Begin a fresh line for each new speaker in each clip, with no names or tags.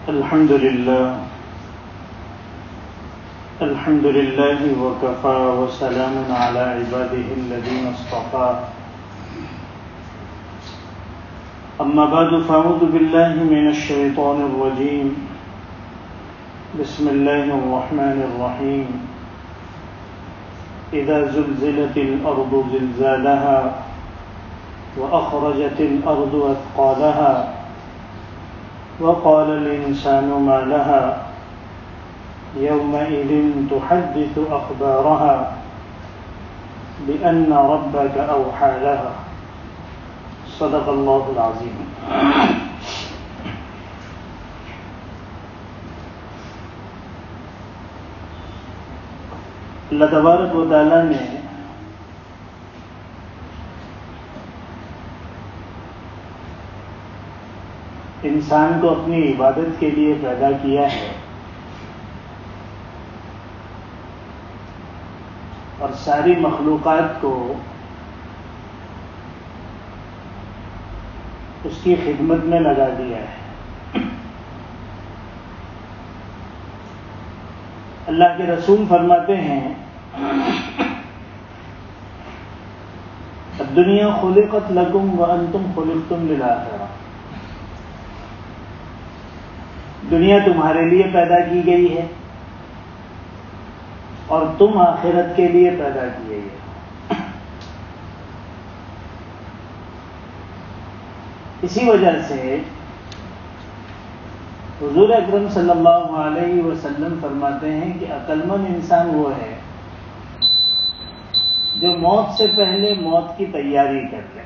الحمد لله وكفى وسلام على عباده الذين اصطفى أما بعد فأعوذ بالله من الشيطان الرجيم بسم الله الرحمن الرحيم إذا زلزلت الأرض زلزالها وأخرجت الأرض أثقالها وقال الإنسان ما لها يومئذ تحدث أخبارها بأن ربك أوحى لها صدق الله العظيم. اللہ تبارک و تعالیٰ نے انسان کو اپنی عبادت کے لیے پیدا کیا ہے اور ساری مخلوقات کو اس کی خدمت میں لگا دیا ہے. اللہ کے رسول فرماتے ہیں الدنیا خلقت لکم وانتم خلقتم للآخرہ. دنیا تمہارے لیے پیدا کی گئی ہے اور تم آخرت کے لیے پیدا کی گئی ہے. اسی وجہ سے حضور اکرم صلی اللہ علیہ وسلم فرماتے ہیں کہ عقل مند انسان وہ ہے جو موت سے پہلے موت کی تیاری کر لے.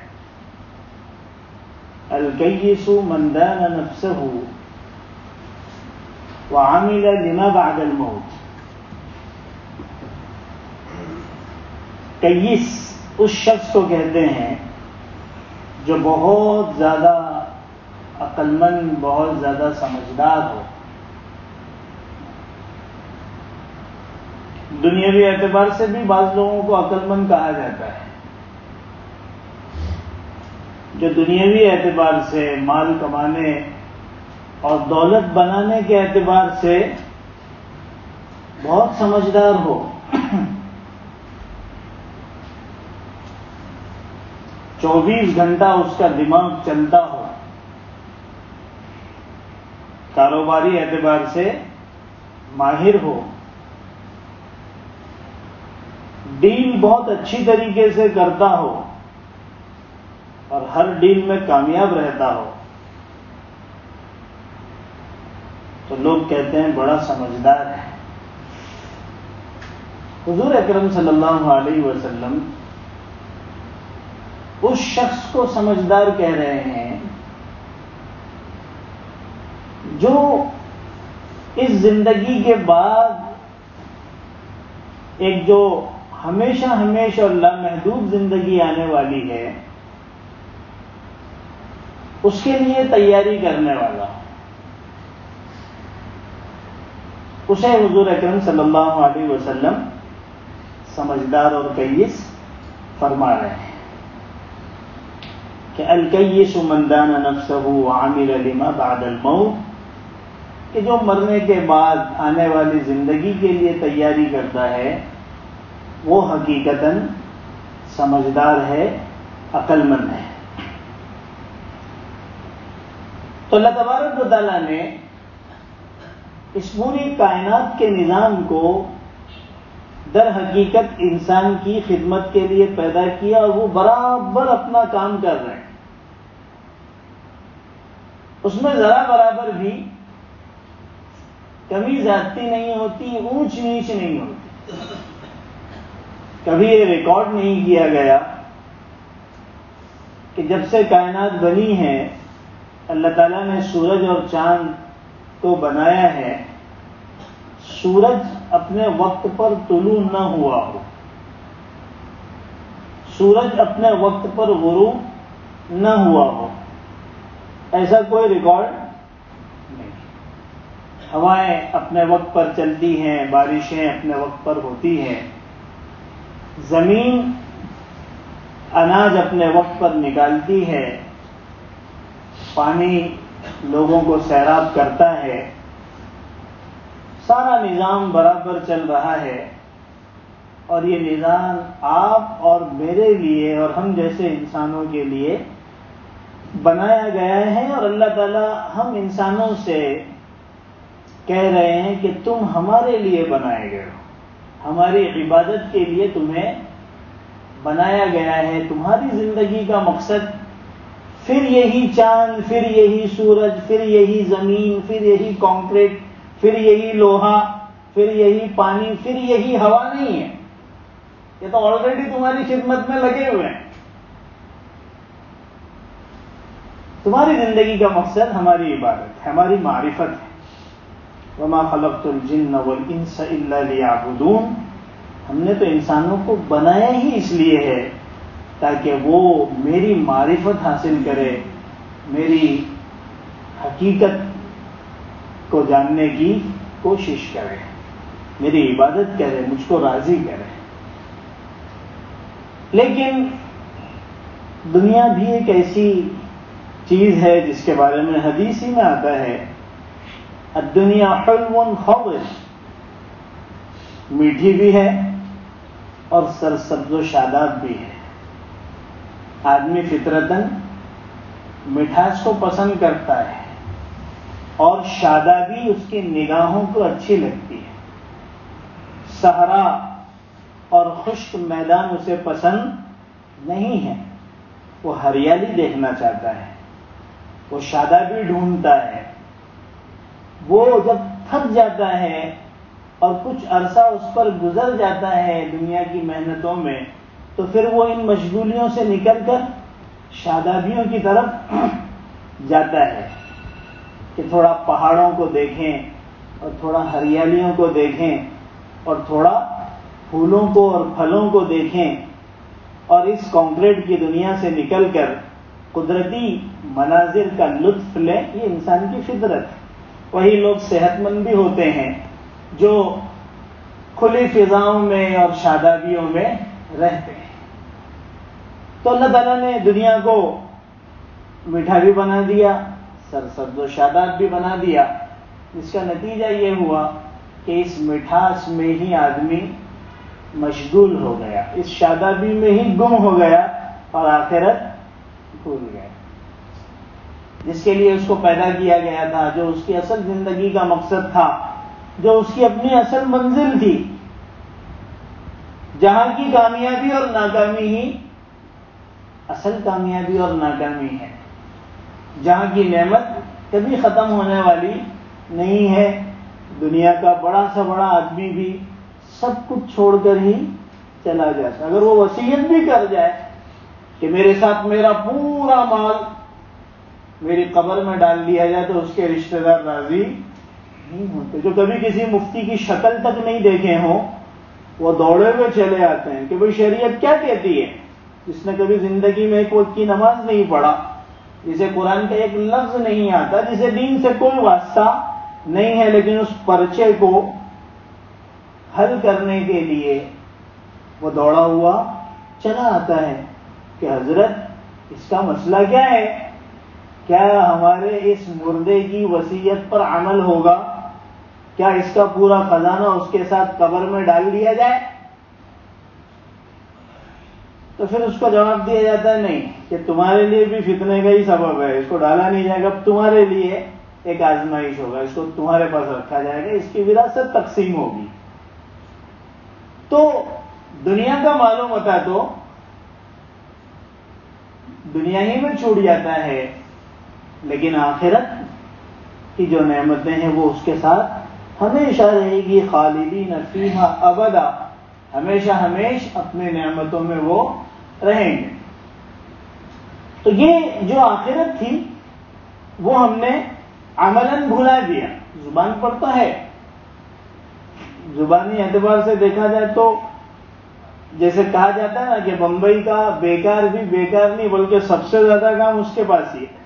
الکیس من دان نفسہ وعمل لما بعد الموت. کیس اس شخص کو کہتے ہیں جو بہت زیادہ عقل مند، بہت زیادہ سمجھدار ہو. دنیاوی اعتبار سے بھی بعض لوگوں کو عقل مند کہا جاتا ہے. جو دنیاوی اعتبار سے مال کمانے اور دولت بنانے کے اعتبار سے بہت سمجھدار ہو. 24 گھنٹہ اس کا دماغ چلتا ہو. کاروباری اعتبار سے ماہر ہو. ڈیل بہت اچھی طریقے سے کرتا ہو اور ہر ڈیل میں کامیاب رہتا ہو تو لوگ کہتے ہیں بڑا سمجھدار ہے. حضور اکرم صلی اللہ علیہ وسلم اس شخص کو سمجھدار کہہ رہے ہیں جو اس زندگی کے بعد ایک جو ہمیشہ اور لامحدود زندگی آنے والی ہے اس کے لیے تیاری کرنے والا. اسے حضور اکرم صلی اللہ علیہ وسلم سمجھدار اور کیس فرما رہے ہیں کہ الکیس من دان نفسہ وعمل لما بعد الموت، کہ جو مرنے کے بعد آنے والی زندگی کے لیے تیاری کرتا ہے وہ حقیقتاً سمجھدار ہے، عقل مند ہے. تو اللہ تبارک و تعالیٰ نے اس پوری کائنات کے نظام کو در حقیقت انسان کی خدمت کے لیے پیدا کیا اور وہ برابر اپنا کام کر رہے ہیں. اس میں ذرا برابر بھی کمی زیادتی نہیں ہوتی، اونچ نیچ نہیں ہوتی. کبھی یہ ریکارڈ نہیں کیا گیا کہ جب سے کائنات بنی ہے اللہ تعالیٰ نے سورج اور چاند کو بنایا ہے سورج اپنے وقت پر طلوع نہ ہوا ہو، سورج اپنے وقت پر غروب نہ ہوا ہو. ایسا کوئی ریکارڈ نہیں. ہوائیں اپنے وقت پر چلتی ہیں، بارشیں اپنے وقت پر ہوتی ہیں، زمین اناج اپنے وقت پر نکالتی ہے، پانی لوگوں کو سیراب کرتا ہے، سارا نظام برابر چل رہا ہے، اور یہ نظام آپ اور میرے لیے اور ہم جیسے انسانوں کے لیے بنایا گیا ہے، اور اللہ تعالیٰ ہم انسانوں سے کہہ رہے ہیں کہ تم ہمارے لیے بنائے گئے ہو، ہماری عبادت کے لیے تمہیں بنایا گیا ہے، تمہاری زندگی کا مقصد پھر یہی چاند، پھر یہی سورج، پھر یہی زمین، پھر یہی کنکریٹ، پھر یہی لوہا، پھر یہی پانی، پھر یہی ہوا نہیں ہے، یہ تو آلریڈی تمہاری خدمت میں لگے ہوئے ہیں۔ تمہاری زندگی کا مقصد ہماری عبادت ہے، ہماری معرفت ہے۔ وما خلقت الجن والانس الا لیعبدون، ہم نے تو انسانوں کو بنایا ہی اس لیے ہے تاکہ وہ میری معرفت حاصل کرے، میری حقیقت کو جاننے کی کوشش کرے، میری عبادت کرے، مجھ کو راضی کرے۔ لیکن دنیا بھی ایک ایسی چیز ہے جس کے بارے میں حدیث ہی میں آتا ہے، الدنیا حلو خضر، میٹھی بھی ہے اور سرسبز و شاداب بھی ہے۔ آدمی فطرتاً مٹھاس کو پسند کرتا ہے اور شادابی اس کی نگاہوں کو اچھی لگتی ہے۔ صحرا اور خشک میدان اسے پسند نہیں ہے، وہ ہریالی دیکھنا چاہتا ہے، وہ شادابی ڈھونڈتا ہے۔ وہ جب تھک جاتا ہے اور کچھ عرصہ اس پر گزر جاتا ہے دنیا کی محنتوں میں، تو پھر وہ ان مشغولیوں سے نکل کر شادابیوں کی طرف جاتا ہے کہ تھوڑا پہاڑوں کو دیکھیں اور تھوڑا ہریالیوں کو دیکھیں اور تھوڑا پھولوں کو اور پھلوں کو دیکھیں، اور اس کنکریٹ کی دنیا سے نکل کر قدرتی مناظر کا لطف لیں۔ یہ انسان کی فطرت ہے۔ وہی لوگ صحت مند بھی ہوتے ہیں جو کھلی فضاؤں میں اور شادابیوں میں رہتے ہیں۔ تو اللہ تعالیٰ نے دنیا کو میٹھا بھی بنا دیا، سرسبز و شاداب بھی بنا دیا، جس کا نتیجہ یہ ہوا کہ اس مٹھاس میں ہی آدمی مشغول ہو گیا، اس شادابی میں ہی گم ہو گیا اور آخرت بھول گیا، جس کے لیے اس کو پیدا کیا گیا تھا، جو اس کی اصل زندگی کا مقصد تھا، جو اس کی اپنی اصل منزل تھی، جہاں کی کامیابی اور ناکامی ہی اصل کامیابی اور ناکامی ہے، جہاں کی نعمت کبھی ختم ہونے والی نہیں ہے۔ دنیا کا بڑا سا بڑا آدمی بھی سب کچھ چھوڑ کر ہی چلا جاتا، اگر وہ وصیت بھی کر جائے کہ میرے ساتھ میرا پورا مال میری قبر میں ڈال دیا جائے، تو اس کے رشتہ دار راضی نہیں ہوتے۔ جو کبھی کسی مفتی کی شکل تک نہیں دیکھے ہوں، وہ دوڑے ہوئے چلے آتے ہیں کہ بھئی شریعت کیا کہتی ہے۔ جس نے کبھی زندگی میں ایک وقت کی نماز نہیں پڑھا، جسے قرآن کا ایک لفظ نہیں آتا، جسے دین سے کوئی واسطہ نہیں ہے، لیکن اس پرچے کو حل کرنے کے لیے وہ دوڑا ہوا چلا آتا ہے کہ حضرت اس کا مسئلہ کیا ہے، کیا ہمارے اس مردے کی وصیت پر عمل ہوگا، کیا اس کا پورا خزانہ اس کے ساتھ قبر میں ڈال دیا جائے؟ تو پھر اس کو جواب دیا جاتا ہے نہیں، کہ تمہارے لیے بھی فتنے کا ہی سبب ہے، اس کو ڈالا نہیں جائے گا، تمہارے لیے ایک آزمائش ہوگا، اس کو تمہارے پاس رکھا جائے گا، اس کی وراثت تقسیم ہوگی۔ تو دنیا کا مال و متاع تو دنیا ہی میں چھوٹ جاتا ہے، لیکن آخرت کی جو نعمتیں ہیں وہ اس کے ساتھ ہمیشہ رہے گی، خالدین فیہا ابدا، ہمیشہ ہمیشہ اپنے نعمتوں میں وہ رہیں گے۔ تو یہ جو آخرت تھی وہ ہم نے عملاً بھلا دیا، زبان پر تو ہے، زبانی اعتبار سے دیکھا جائے تو جیسے کہا جاتا ہے نا کہ بمبئی کا بیکار بھی بیکار نہیں بلکہ سب سے زیادہ کام اس کے پاس ہی ہے،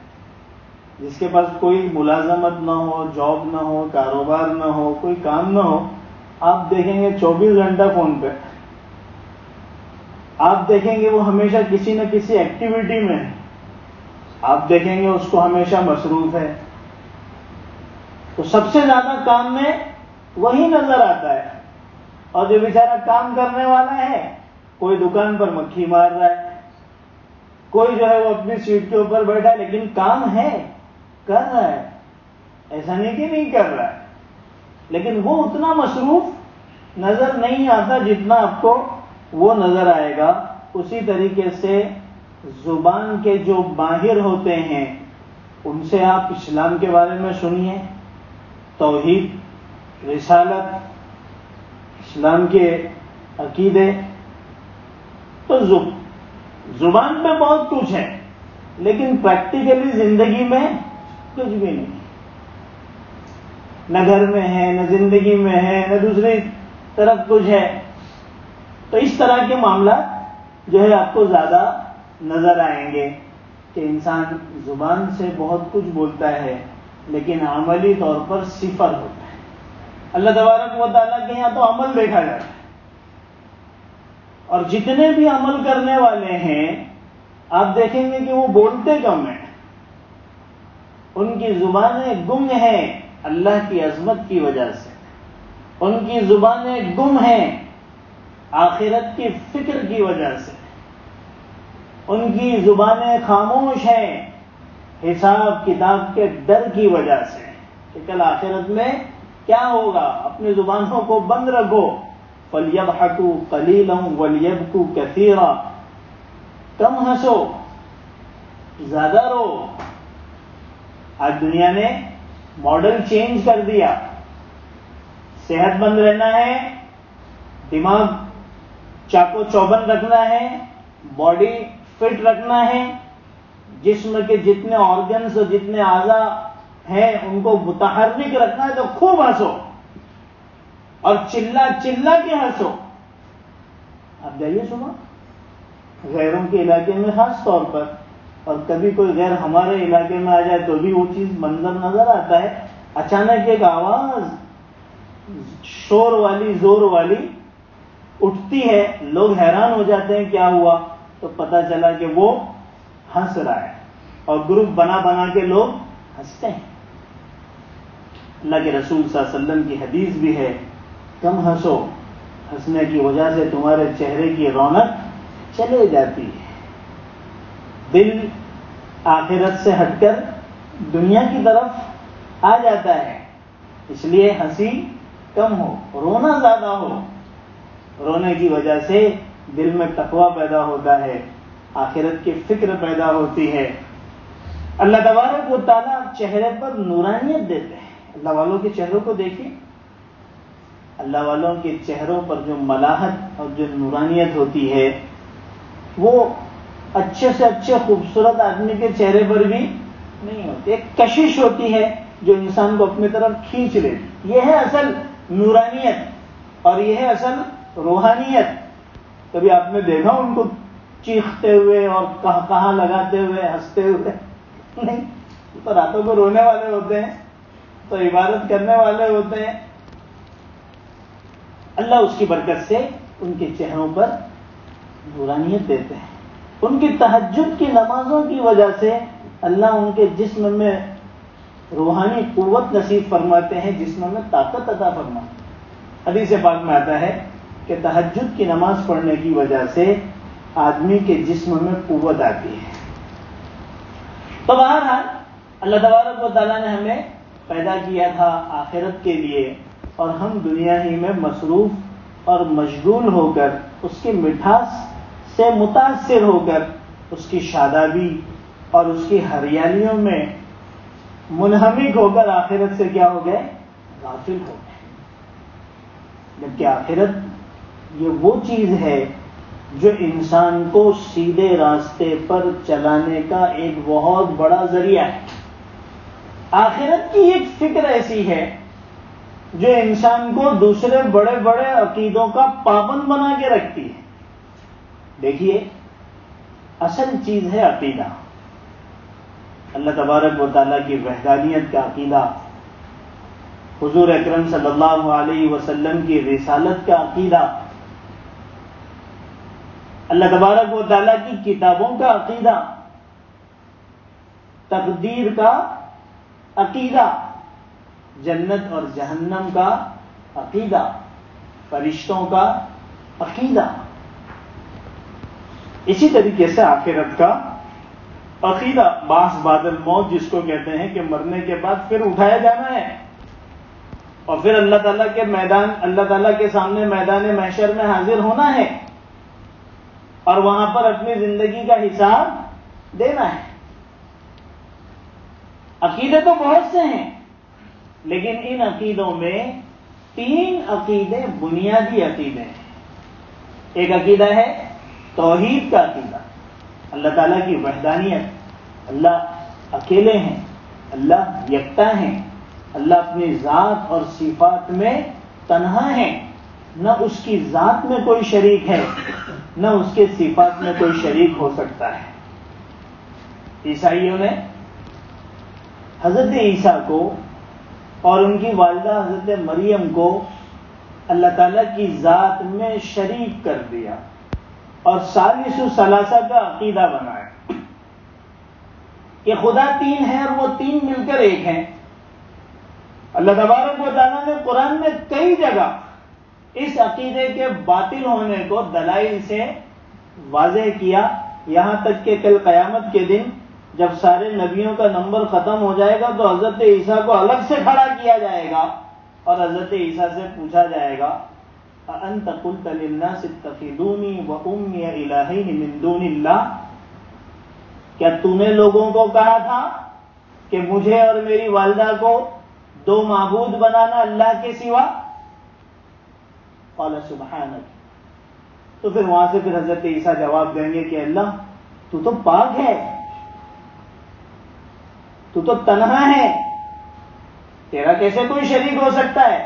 جس کے پاس کوئی ملازمت نہ ہو، جاب نہ ہو، کاروبار نہ ہو، کوئی کام نہ ہو، آپ دیکھیں گے 24 گھنٹہ فون پہ، آپ دیکھیں گے وہ ہمیشہ کسی نہ کسی ایکٹیویٹی میں ہے، آپ دیکھیں گے اس کو ہمیشہ مصروف ہے، تو سب سے زیادہ کام میں وہی نظر آتا ہے. اور جو بیچارہ کام کرنے والا ہے، کوئی دکان پر مکھی مار رہا ہے، کوئی جو ہے وہ اپنی سیٹ کے اوپر بیٹھا ہے، لیکن کام ہے، کر رہا ہے. ایسا نہیں کہ نہیں کر رہا ہے، لیکن وہ اتنا مصروف نظر نہیں آتا جتنا آپ کو وہ نظر آئے گا. اسی طریقے سے زبان کے جو ماہر ہوتے ہیں ان سے آپ اسلام کے بارے میں سنیے، توحید، رسالت، اسلام کے عقیدے. تو زبان پہ بہت کچھ ہے، لیکن پریکٹیکلی زندگی میں کچھ بھی نہیں، نہ گھر میں ہے، نہ زندگی میں ہے، نہ دوسری طرف کچھ ہے. تو اس طرح کے معاملات جو ہے آپ کو زیادہ نظر آئیں گے کہ انسان زبان سے بہت کچھ بولتا ہے لیکن عملی طور پر صفر ہوتا ہے. اللہ تبارک و تعالیٰ کے یہاں تو عمل دیکھا جاتا ہے، اور جتنے بھی عمل کرنے والے ہیں آپ دیکھیں گے کہ وہ بولتے کم ہیں، ان کی زبانیں گم ہیں اللہ کی عظمت کی وجہ سے، ان کی زبانیں گم ہیں آخرت کی فکر کی وجہ سے، ان کی زبانیں خاموش ہیں حساب کتاب کے ڈر کی وجہ سے کہ کل آخرت میں کیا ہوگا. اپنی زبانوں کو بند رکھو. فَلْيَضْحَكُوا قَلِيلًا وَلْيَبْكُوا كَثِيرًا. کم ہنسو، زیادہ رو. آج دنیا نے ماڈل چینج کر دیا. صحت مند رہنا ہے، دماغ چاقو چوبند رکھنا ہے، باڈی فٹ رکھنا ہے، جسم کے جتنے آرگنز اور جتنے اعضاء ہیں ان کو متحرک رکھنا ہے. تو خوب ہنسو اور چلا چلا کے ہنسو. آپ جائیے صبح غیروں کے علاقے میں خاص طور پر، اور کبھی کوئی غیر ہمارے علاقے میں آ جائے تو بھی وہ چیز منظر نظر آتا ہے. اچانک ایک آواز شور والی، زور والی اٹھتی ہے، لوگ حیران ہو جاتے ہیں کیا ہوا، تو پتہ چلا کہ وہ ہنس رہا ہے، اور گروپ بنا بنا کے لوگ ہنستے ہیں. اللہ کے رسول صلی اللہ علیہ وسلم کی حدیث بھی ہے، کم ہنسو، ہنسنے کی وجہ سے تمہارے چہرے کی رونق چلے جاتی ہے. دل آخرت سے ہٹ کر دنیا کی طرف آ جاتا ہے. اس لیے ہنسی کم ہو، رونا زیادہ ہو. رونے کی وجہ سے دل میں تقویٰ پیدا ہوتا ہے، آخرت کی فکر پیدا ہوتی ہے. اللہ تبارک و تعالیٰ چہرے پر نورانیت دیتے ہیں. اللہ والوں کے چہروں کو دیکھیں، اللہ والوں کے چہروں پر جو ملاحت اور جو نورانیت ہوتی ہے وہ اچھے سے اچھے خوبصورت آدمی کے چہرے پر بھی نہیں ہوتی. ایک کشش ہوتی ہے جو انسان کو اپنی طرف کھینچ لیتی. یہ ہے اصل نورانیت اور یہ ہے اصل روحانیت. کبھی آپ نے دیکھا ان کو چیختے ہوئے اور کہاں لگاتے ہوئے ہنستے ہوئے؟ نہیں. تو راتوں کو رونے والے ہوتے ہیں، تو عبادت کرنے والے ہوتے ہیں. اللہ اس کی برکت سے ان کے چہروں پر نورانیت دیتے ہیں. ان کی تہجد کی نمازوں کی وجہ سے اللہ ان کے جسم میں روحانی قوت نصیب فرماتے ہیں، جسم میں طاقت عطا فرماتے ہیں. حدیث پاک میں آتا ہے کہ تہجد کی نماز پڑھنے کی وجہ سے آدمی کے جسم میں قوت آتی ہے. تو بہرحال اللہ تبارک و تعالیٰ نے ہمیں پیدا کیا تھا آخرت کے لیے، اور ہم دنیا ہی میں مصروف اور مشغول ہو کر اس کی مٹھاس سے متاثر ہو کر اس کی شادابی اور اس کی ہریالیوں میں منہمک ہو کر آخرت سے کیا ہو گئے؟ غافل ہو گئے. جبکہ آخرت یہ وہ چیز ہے جو انسان کو سیدھے راستے پر چلانے کا ایک بہت بڑا ذریعہ ہے. آخرت کی ایک فکر ایسی ہے جو انسان کو دوسرے بڑے بڑے عقیدوں کا پابند بنا کے رکھتی ہے. دیکھیے، اصل چیز ہے عقیدہ. اللہ تبارک و تعالیٰ کی وحدانیت کا عقیدہ، حضور اکرم صلی اللہ علیہ وسلم کی رسالت کا عقیدہ، اللہ تبارک و تعالیٰ کی کتابوں کا عقیدہ، تقدیر کا عقیدہ، جنت اور جہنم کا عقیدہ، فرشتوں کا عقیدہ، اسی طریقے سے آخرت کا عقیدہ، بعث بعد الموت جس کو کہتے ہیں کہ مرنے کے بعد پھر اٹھایا جانا ہے اور پھر اللہ تعالیٰ کے سامنے میدان محشر میں حاضر ہونا ہے اور وہاں پر اپنی زندگی کا حساب دینا ہے۔ عقیدے تو بہت سے ہیں، لیکن ان عقیدوں میں 3 عقیدے بنیادی عقیدے ہیں۔ ایک عقیدہ ہے توحید کا عقیدہ، اللہ تعالیٰ کی وحدانیت، اللہ اکیلے ہیں، اللہ یکتا ہیں، اللہ اپنی ذات اور صفات میں تنہا ہے، نہ اس کی ذات میں کوئی شریک ہے، نہ اس کے صفات میں کوئی شریک ہو سکتا ہے۔ عیسائیوں نے حضرت عیسیٰ کو اور ان کی والدہ حضرت مریم کو اللہ تعالیٰ کی ذات میں شریک کر دیا اور ثالث ثلاثہ کا عقیدہ بنایا کہ خدا 3 ہے اور وہ 3 مل کر ایک ہیں۔ اللہ تبارک و تعالیٰ نے قرآن میں کئی جگہ اس عقیدے کے باطل ہونے کو دلائل سے واضح کیا، یہاں تک کہ کل قیامت کے دن جب سارے نبیوں کا نمبر ختم ہو جائے گا تو حضرت عیسیٰ کو الگ سے کھڑا کیا جائے گا اور حضرت عیسیٰ سے پوچھا جائے گا اَأَنْتَ قُلْتَ لِلنَّاسِ اتَّخِذُونِي وَأُمِّيَ إِلَٰهَيْنِ مِن دُونِ اللَّهِ، کیا تو نے لوگوں کو کہا تھا کہ مجھے اور میری والدہ کو 2 معبود بنانا اللہ کے سوا؟ قال سبحانک، تو پھر وہاں سے پھر حضرت عیسیٰ جواب دیں گے کہ اللہ تو تو پاک ہے، تو تو تنہا ہے، تیرا کیسے کوئی شریک ہو سکتا ہے،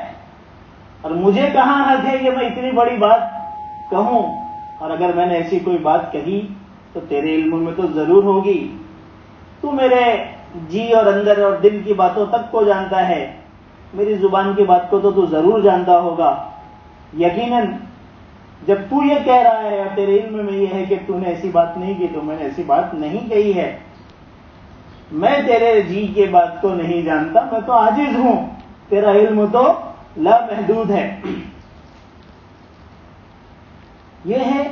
اور مجھے کہاں حق ہے کہ میں اتنی بڑی بات کہوں، اور اگر میں نے ایسی کوئی بات کہی تو تیرے علم میں تو ضرور ہوگی، تو میرے جی اور اندر اور دل کی باتوں تک کو جانتا ہے، میری زبان کی بات کو تو ضرور جانتا ہوگا، یقیناً جب تو یہ کہہ رہا ہے اور تیرے علم میں یہ ہے کہ تو نے ایسی بات نہیں کی تو میں نے ایسی بات نہیں کہی ہے، میں تیرے جی کے بات کو نہیں جانتا، میں تو عاجز ہوں، تیرا علم تو لا محدود ہے۔ یہ ہے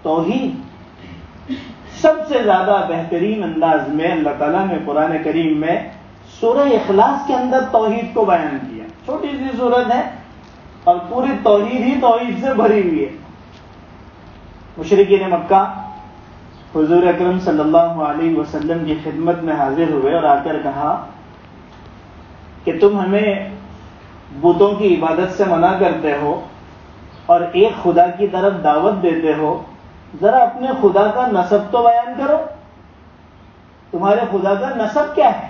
توحید۔ سب سے زیادہ بہترین انداز میں اللہ تعالیٰ نے قرآن کریم میں سورہ اخلاص کے اندر توحید کو بیان کیا، چھوٹی سی سورت ہے اور پوری توحید ہی توحید سے بھری ہوئی ہے۔ مشرکین مکہ حضور اکرم صلی اللہ علیہ وسلم کی خدمت میں حاضر ہوئے اور آ کر کہا کہ تم ہمیں بتوں کی عبادت سے منع کرتے ہو اور ایک خدا کی طرف دعوت دیتے ہو، ذرا اپنے خدا کا نسب تو بیان کرو، تمہارے خدا کا نسب کیا ہے؟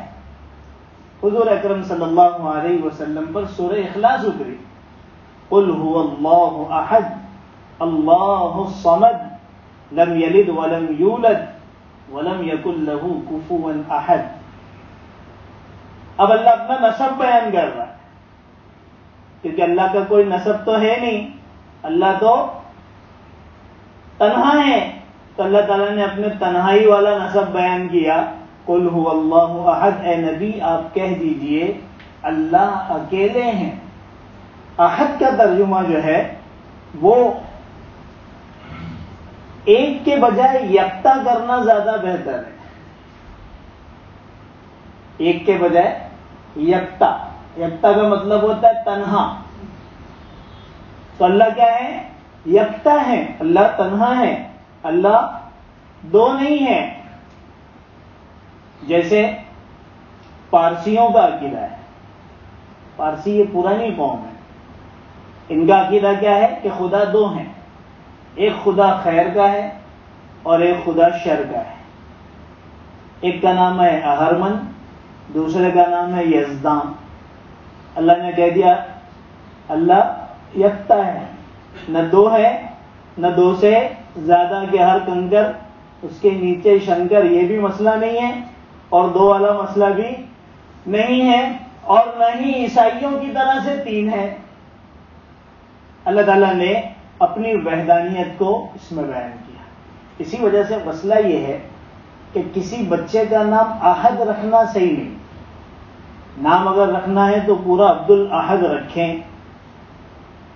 حضور اکرم صلی اللہ علیہ وسلم پر سورہ اخلاص اتری، قل هو اللہ احد اللہ الصمد لم یلد ولم یولد ولم یکن له کفوا احد۔ اب اللہ اپنا نسب بیان کر رہا ہے، کیونکہ اللہ کا کوئی نسب تو ہے نہیں، اللہ تو تنہا ہے، تو اللہ تعالیٰ نے اپنے تنہائی والا نسب بیان کیا، قل هو اللہ احد، اے نبی آپ کہہ دیجئے اللہ اکیلے ہیں۔ احد کا ترجمہ جو ہے وہ ایک کے بجائے یکتا کرنا زیادہ بہتر ہے، ایک کے بجائے یکتا، یکتا کا مطلب ہوتا ہے تنہا، تو اللہ کیا ہے؟ یکتا ہے، اللہ تنہا ہے، اللہ 2 نہیں ہے۔ جیسے پارسیوں کا عقیدہ ہے، پارسی یہ پرانی قوم ہے، ان کا عقیدہ کیا ہے کہ خدا 2 ہیں، ایک خدا خیر کا ہے اور ایک خدا شر کا ہے، ایک کا نام ہے اہرمن، دوسرے کا نام ہے یزدان۔ اللہ نے کہہ دیا اللہ یکتا ہے، نہ 2 ہے نہ 2 سے زیادہ کے ہر کنکر اس کے نیچے شنکر، یہ بھی مسئلہ نہیں ہے اور 2 والا مسئلہ بھی نہیں ہے، اور نہ ہی عیسائیوں کی طرح سے 3 ہے۔ اللہ تعالیٰ نے اپنی وحدانیت کو اس میں بیان کیا۔ اسی وجہ سے مسئلہ یہ ہے کہ کسی بچے کا نام احد رکھنا صحیح نہیں، نام اگر رکھنا ہے تو پورا عبد الاحد رکھیں،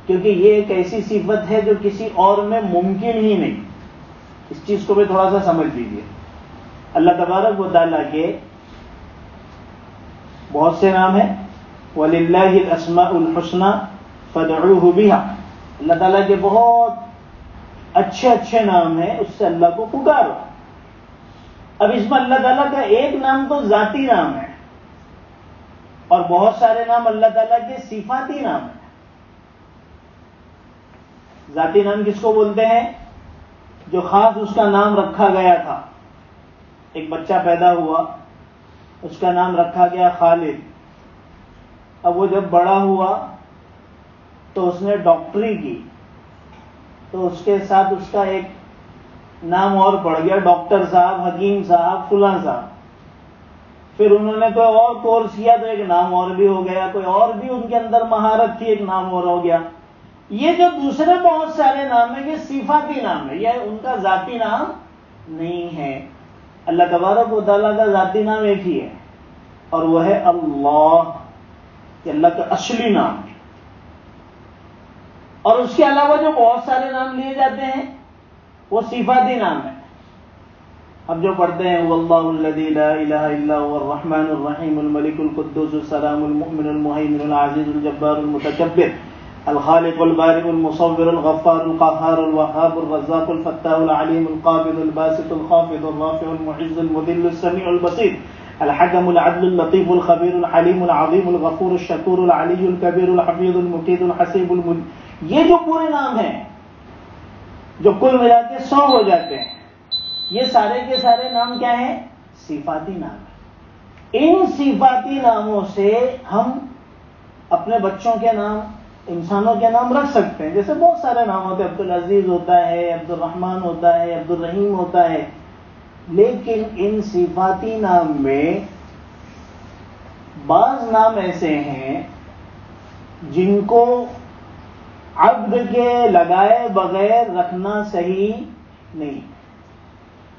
کیونکہ یہ ایک ایسی صفت ہے جو کسی اور میں ممکن ہی نہیں. اس چیز کو بھی تھوڑا سا سمجھ لیجیے. اللہ تبارک و تعالیٰ کے بہت سے نام ہیں. وَلِلَّهِ الْأَسْمَاءُ الْحُسْنَى فَادْعُوهُ بِهَا. اللہ تعالیٰ کے بہت اچھے اچھے نام ہیں، اس سے اللہ کو پکارو. اب اس میں اللہ تعالیٰ کا ایک نام تو ذاتی نام ہے اور بہت سارے نام اللہ تعالیٰ کے صفاتی نام ہیں. ذاتی نام کس کو بولتے ہیں؟ جو خاص اس کا نام رکھا گیا تھا. ایک بچہ پیدا ہوا، اس کا نام رکھا گیا خالد. اب وہ جب بڑا ہوا تو اس نے ڈاکٹری کی، تو اس کے ساتھ اس کا ایک نام اور پڑ گیا، ڈاکٹر صاحب، حکیم صاحب، فلاں صاحب. پھر انہوں نے کوئی اور کورس کیا تو ایک نام اور بھی ہو گیا، کوئی اور بھی ان کے اندر مہارت تھی، ایک نام اور ہو گیا. یہ جو دوسرے بہت سارے نام ہیں یہ صفاتی نام ہے، یہ ان کا ذاتی نام نہیں ہے. اللہ تبارک و تعالیٰ کا ذاتی نام ایک ہی ہے اور وہ ہے اللہ، کہ اللہ کا اصلی نام ہے. اور اس کے علاوہ جو بہت سارے نام لیے جاتے ہیں وہ صفاتی نام ہے. اب جو پڑھتے ہیں واللہ الذی لا الہ الا هو الرحمن الرحیم الملک القدوس السلام المؤمن المہیمن العزیز الجبار المتکبر الخالق البارئ المصور الغفار القهار الوهاب الرزاق الفتاح العلیم القابض الباسط الخافض الرافع المعز المذل السمیع البصیر الحکم العدل اللطیف الخبیر الحلیم العظیم الغفور الشکور العلی الکبیر الحفیظ المقیت الحسیب یہ جو پورے نام ہیں جو کل ملا کے 100 ہو جاتے ہیں، یہ سارے کے سارے نام کیا ہیں؟ صفاتی نام ہیں. ان صفاتی ناموں سے ہم اپنے بچوں کے نام، انسانوں کے نام رکھ سکتے ہیں. جیسے بہت سارے نام ہوتے ہیں، عبدالعزیز ہوتا ہے، عبد الرحمن ہوتا ہے، عبد الرحیم ہوتا ہے. لیکن ان صفاتی نام میں بعض نام ایسے ہیں جن کو عبد کے لگائے بغیر رکھنا صحیح نہیں.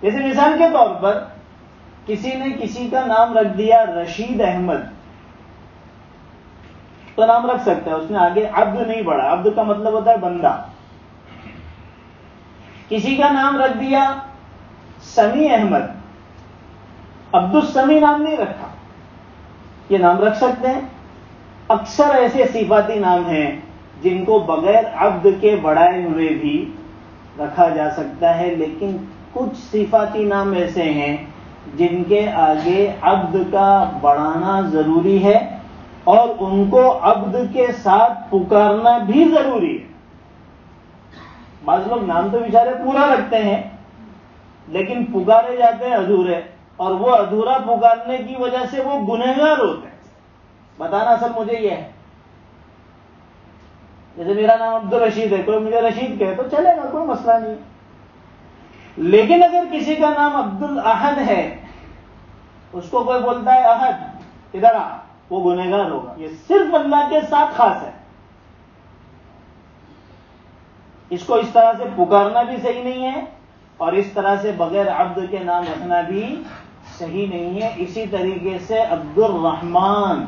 جیسے مثال کے طور پر کسی نے کسی کا نام رکھ دیا رشید احمد، تو نام رکھ سکتا ہے، اس نے آگے عبد نہیں بڑھا. عبد کا مطلب ہوتا ہے بندہ. کسی کا نام رکھ دیا سمیع احمد، عبد السمیع نام نہیں رکھا، یہ نام رکھ سکتے ہیں. اکثر ایسے صفاتی نام ہیں جن کو بغیر عبد کے بڑھائے ہوئے بھی رکھا جا سکتا ہے. لیکن کچھ صفاتی نام ایسے ہیں جن کے آگے عبد کا بڑھانا ضروری ہے اور ان کو عبد کے ساتھ پکارنا بھی ضروری ہے. بعض لوگ نام تو بیچارے پورا رکھتے ہیں لیکن پکارے جاتے ہیں ادھورے، اور وہ ادھورا پکارنے کی وجہ سے وہ گنہگار ہوتے ہیں. بتانا اصل مجھے یہ ہے. جیسے میرا نام عبد الرشید ہے، کوئی مجھے رشید کہے تو چلے گا، کوئی مسئلہ نہیں. لیکن اگر کسی کا نام عبد الاحد ہے، اس کو کوئی بولتا ہے احد ادھر آ، وہ گنہگار ہوگا. یہ صرف اللہ کے ساتھ خاص ہے. اس کو اس طرح سے پکارنا بھی صحیح نہیں ہے اور اس طرح سے بغیر عبد کے نام رکھنا بھی صحیح نہیں ہے. اسی طریقے سے عبد الرحمن،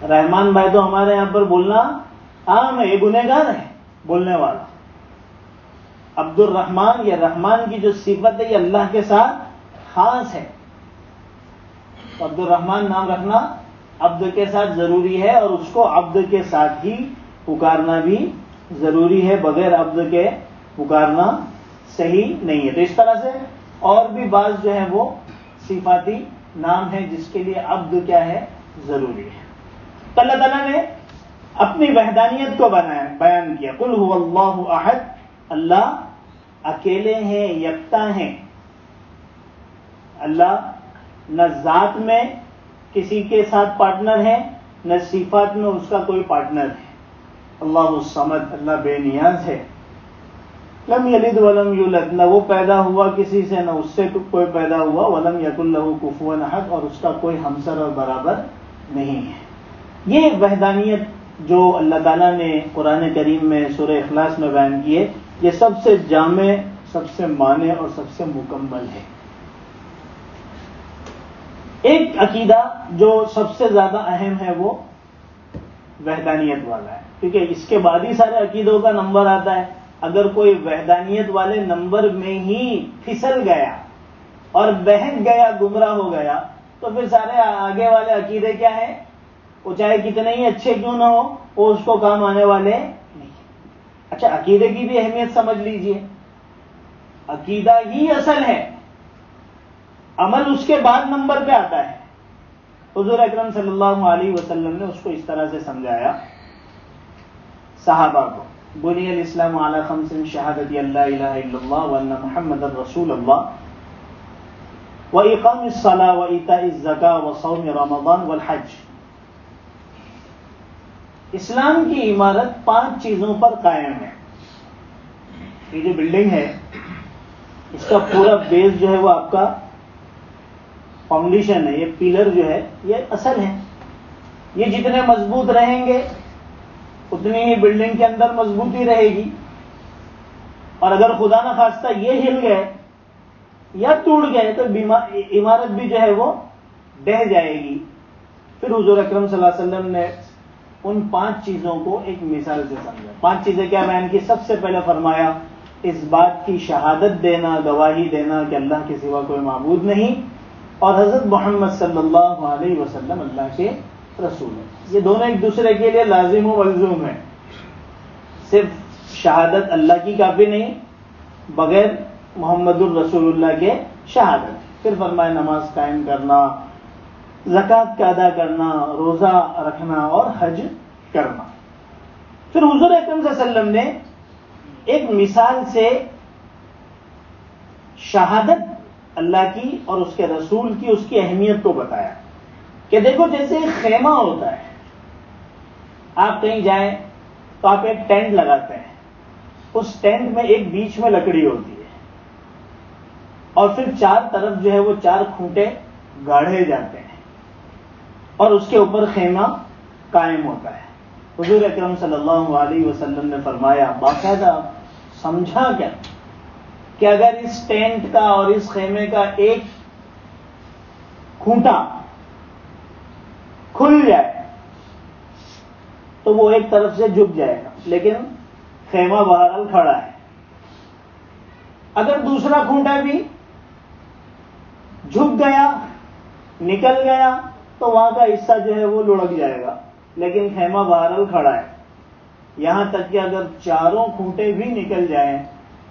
رحمان بھائی تو ہمارے یہاں پر بولنا عام ہے، یہ گنہگار ہے بولنے والا. عبد الرحمن، یہ رحمان کی جو صفت ہے یہ اللہ کے ساتھ خاص ہے. عبد الرحمن نام رکھنا عبد کے ساتھ ضروری ہے اور اس کو عبد کے ساتھ ہی پکارنا بھی ضروری ہے. بغیر عبد کے پکارنا صحیح نہیں ہے. تو اس طرح سے اور بھی بعض جو ہیں وہ صفاتی نام ہیں جس کے لیے عبد کیا ہے؟ ضروری ہے. تو اللہ تعالیٰ نے اپنی وحدانیت کو بیان کیا. قل هو اللہ احد، اللہ اکیلے ہیں، یکتا ہیں. اللہ نہ ذات میں کسی کے ساتھ پارٹنر ہے، نہ صفات میں اس کا کوئی پارٹنر ہے. اللہ الصمد، اللہ بے نیاز ہے. لم یلد ولم یولد، نہ وہ پیدا ہوا کسی سے نہ اس سے کوئی پیدا ہوا. ولم یکن لہ کفوا احد، اور اس کا کوئی ہمسر اور برابر نہیں ہے. یہ وحدانیت جو اللہ تعالیٰ نے قرآن کریم میں سورہ اخلاص میں بیان کی ہے، یہ سب سے جامع، سب سے مانع اور سب سے مکمل ہے. ایک عقیدہ جو سب سے زیادہ اہم ہے وہ وحدانیت والا ہے، کیونکہ اس کے بعد ہی سارے عقیدوں کا نمبر آتا ہے. اگر کوئی وحدانیت والے نمبر میں ہی پھسل گیا اور بہک گیا، گمراہ ہو گیا، تو پھر سارے آگے والے عقیدے کیا ہیں؟ وہ چاہے کتنے ہی اچھے کیوں نہ ہو، وہ اس کو کام آنے والے نہیں. اچھا، عقیدے کی بھی اہمیت سمجھ لیجئے. عقیدہ ہی اصل ہے، عمل اس کے بعد نمبر پہ آتا ہے. حضور اکرم صلی اللہ علیہ وسلم نے اس کو اس طرح سے سمجھایا صحابہ کو. بنی الاسلام علی خمس شہادت اللہ الہ الا اللہ وان محمد رسول اللہ واقام الصلاۃ وایتاء الزکاۃ وصوم رمضان والحج. اسلام کی عمارت 5 چیزوں پر قائم ہے. یہ جو بلڈنگ ہے اس کا پورا بیس جو ہے وہ آپ کا فاؤنڈیشن ہے، یہ پیلر جو ہے یہ اصل ہے. یہ جتنے مضبوط رہیں گے اتنی ہی بلڈنگ کے اندر مضبوطی رہے گی، اور اگر خدا نہ خواستہ یہ ہل گئے یا ٹوٹ گئے تو عمارت بھی جو ہے وہ ڈہ جائے گی. پھر حضور اکرم صلی اللہ علیہ وسلم نے ان 5 چیزوں کو ایک مثال سے سمجھا. 5 چیزیں کیا بیان کی؟ سب سے پہلے فرمایا اس بات کی شہادت دینا، گواہی دینا کہ اللہ کے سوا کوئی معبود نہیں اور حضرت محمد صلی اللہ علیہ وسلم اللہ کے رسول ہیں. یہ دونوں ایک دوسرے کے لیے لازم و ملزوم ہیں. صرف شہادت اللہ کی کافی نہیں، بغیر محمد الرسول اللہ کے شہادت. پھر فرمایا نماز قائم کرنا، زکوٰۃ کا ادا کرنا، روزہ رکھنا اور حج کرنا. پھر حضور اکرم صلی اللہ علیہ وسلم نے ایک مثال سے شہادت اللہ کی اور اس کے رسول کی، اس کی اہمیت کو بتایا کہ دیکھو جیسے ایک خیمہ ہوتا ہے، آپ کہیں جائیں تو آپ ایک ٹینٹ لگاتے ہیں، اس ٹینٹ میں ایک بیچ میں لکڑی ہوتی ہے اور پھر 4 طرف جو ہے وہ 4 کھوٹے گاڑھے جاتے ہیں اور اس کے اوپر خیمہ قائم ہوتا ہے. حضور اکرم صلی اللہ علیہ وسلم نے فرمایا، باقاعدہ سمجھا کیا کہ اگر اس ٹینٹ کا اور اس خیمے کا ایک کھوٹا کھل جائے تو وہ ایک طرف سے جھک جائے گا، لیکن خیمہ بہرحال کھڑا ہے. اگر دوسرا کھوٹا بھی جھک گیا، نکل گیا تو وہاں کا حصہ جو ہے وہ لڑک جائے گا، لیکن خیمہ بہرحال کھڑا ہے. یہاں تک کہ اگر 4 کھوٹے بھی نکل جائیں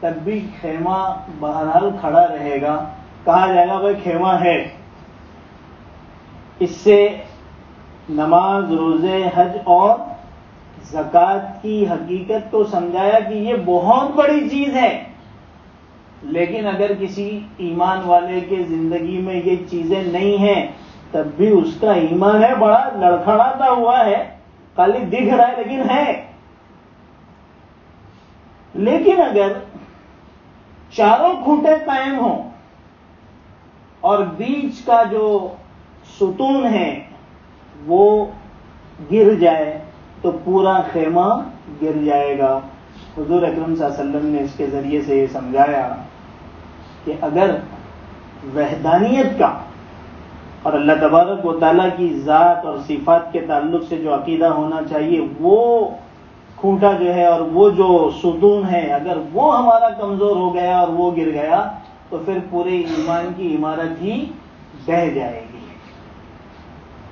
تب بھی خیمہ بہرحال کھڑا رہے گا. کہا جائے گا بھائی خیمہ ہے. اس سے نماز، روزے، حج اور زکوٰۃ کی حقیقت کو سمجھایا کہ یہ بہت بڑی چیز ہے، لیکن اگر کسی ایمان والے کے زندگی میں یہ چیزیں نہیں ہیں تب بھی اس کا ایمان ہے بڑا لڑکھڑاتا ہوا ہے، خالی دکھ رہا ہے لیکن ہے. لیکن اگر 4 کھوٹے قائم ہوں اور بیچ کا جو ستون ہے وہ گر جائے تو پورا خیمہ گر جائے گا. حضور اکرم صلی اللہ علیہ وسلم نے اس کے ذریعے سے یہ سمجھایا کہ اگر وحدانیت کا اور اللہ تبارک و تعالیٰ کی ذات اور صفات کے تعلق سے جو عقیدہ ہونا چاہیے، وہ کھوٹا جو ہے اور وہ جو ستون ہے اگر وہ ہمارا کمزور ہو گیا اور وہ گر گیا تو پھر پورے ایمان کی عمارت ہی ڈہ جائے گی.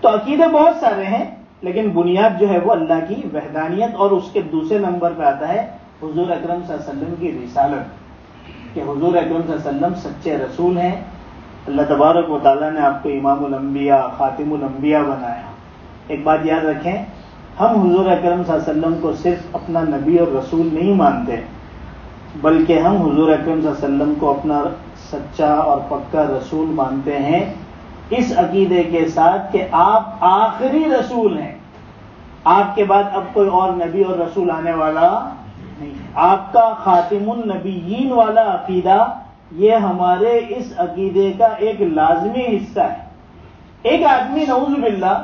تو عقیدے بہت سارے ہیں، لیکن بنیاد جو ہے وہ اللہ کی وحدانیت، اور اس کے دوسرے نمبر پہ آتا ہے حضور اکرم صلی اللہ علیہ وسلم کی رسالت، کہ حضور اکرم صلی اللہ علیہ وسلم سچے رسول ہیں. اللہ تبارک و تعالیٰ نے آپ کو امام الانبیاء، خاتم الانبیاء بنایا. ایک بات یاد رکھیں، ہم حضور اکرم صلی اللہ علیہ وسلم کو صرف اپنا نبی اور رسول نہیں مانتے، بلکہ ہم حضور اکرم صلی اللہ علیہ وسلم کو اپنا سچا اور پکا رسول مانتے ہیں، اس عقیدے کے ساتھ کہ آپ آخری رسول ہیں. آپ کے بعد اب کوئی اور نبی اور رسول آنے والا نہیں. آپ کا خاتم النبیین والا عقیدہ یہ ہمارے اس عقیدے کا ایک لازمی حصہ ہے. ایک آدمی نعوذ باللہ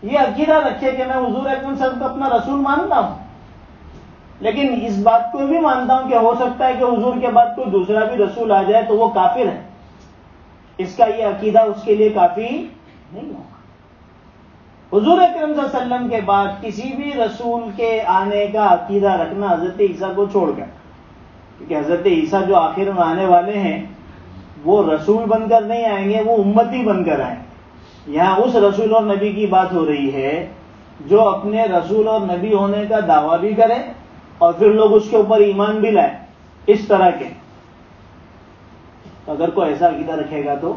یہ عقیدہ رکھے کہ میں حضور اکرم صلی اللہ علیہ وسلم کو اپنا رسول مانتا ہوں، لیکن اس بات کو بھی مانتا ہوں کہ ہو سکتا ہے کہ حضور کے بعد کوئی دوسرا بھی رسول آ جائے تو وہ کافر ہے. اس کا یہ عقیدہ اس کے لیے کافی نہیں ہوگا۔ حضور اکرم صلی اللہ علیہ وسلم کے بعد کسی بھی رسول کے آنے کا عقیدہ رکھنا حضرت عیسیٰ کو چھوڑ کر، کیونکہ حضرت عیسیٰ جو آخر میں آنے والے ہیں وہ رسول بن کر نہیں آئیں گے، وہ امتی بن کر آئیں گے۔ یہاں اس رسول اور نبی کی بات ہو رہی ہے جو اپنے رسول اور نبی ہونے کا دعویٰ بھی کرے اور پھر لوگ اس کے اوپر ایمان بھی لائیں، اس طرح کے۔ اگر کوئی ایسا عقیدہ رکھے گا تو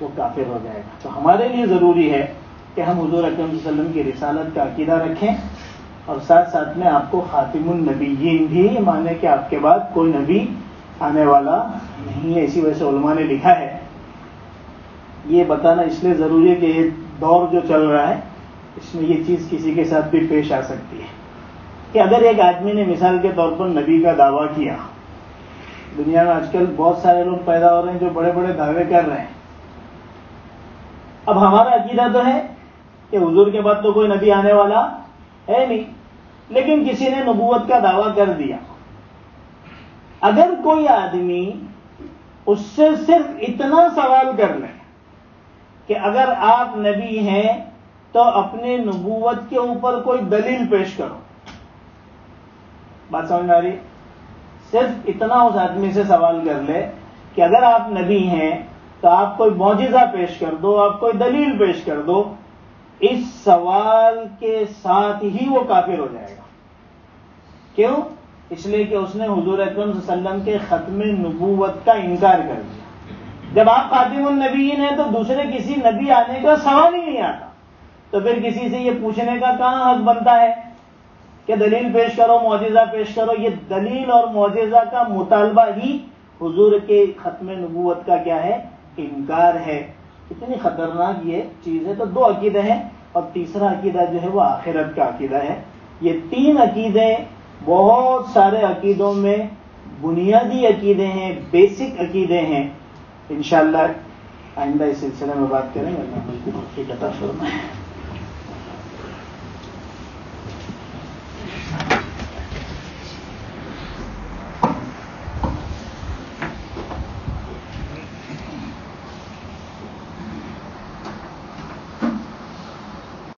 وہ کافر ہو جائے گا۔ تو ہمارے لیے ضروری ہے کہ ہم حضور اکرم صلی اللہ علیہ وسلم کی رسالت کا عقیدہ رکھیں اور ساتھ ساتھ میں آپ کو خاتم النبیین بھی مانے کہ آپ کے بعد کوئی نبی آنے والا نہیں ہے۔ اسی وجہ سے علماء نے لکھا ہے، یہ بتانا اس لیے ضروری ہے کہ یہ دور جو چل رہا ہے اس میں یہ چیز کسی کے ساتھ بھی پیش آ سکتی ہے کہ اگر ایک آدمی نے مثال کے طور پر نبی کا دعویٰ کیا، دنیا میں آج کل بہت سارے لوگ پیدا ہو رہے ہیں جو بڑے بڑے دعوے کر رہے ہیں۔ اب ہمارا عقیدہ تو ہے کہ حضور کے بعد تو کوئی نبی آنے والا ہے نہیں، لیکن کسی نے نبوت کا دعویٰ کر دیا۔ اگر کوئی آدمی اس سے صرف اتنا سوال کر لے کہ اگر آپ نبی ہیں تو اپنے نبوت کے اوپر کوئی دلیل پیش کرو، بات سمجھ میں آ رہی؟ صرف اتنا اس آدمی سے سوال کر لے کہ اگر آپ نبی ہیں تو آپ کوئی معجزہ پیش کر دو، آپ کوئی دلیل پیش کر دو، اس سوال کے ساتھ ہی وہ کافر ہو جائے گا۔ کیوں؟ اس لیے کہ اس نے حضور اکرم صلی اللہ علیہ وسلم کے ختم نبوت کا انکار کر دیا۔ جب آپ خاتم النبیین ہیں تو دوسرے کسی نبی آنے کا سوال ہی نہیں آتا، تو پھر کسی سے یہ پوچھنے کا کہاں حق بنتا ہے کہ دلیل پیش کرو، معجزہ پیش کرو؟ یہ دلیل اور معجزہ کا مطالبہ ہی حضور کے ختم نبوت کا کیا ہے؟ انکار ہے۔ اتنی خطرناک یہ چیز ہے۔ تو دو عقیدے ہیں اور تیسرا عقیدہ جو ہے وہ آخرت کا عقیدہ ہے۔ یہ تین عقیدے بہت سارے عقیدوں میں بنیادی عقیدے ہیں، بیسک عقیدے ہیں۔ انشاءاللہ آئندہ اس سلسلے میں بات کریں گے۔ اللہ ہم کو توفیق عطا فرمائے۔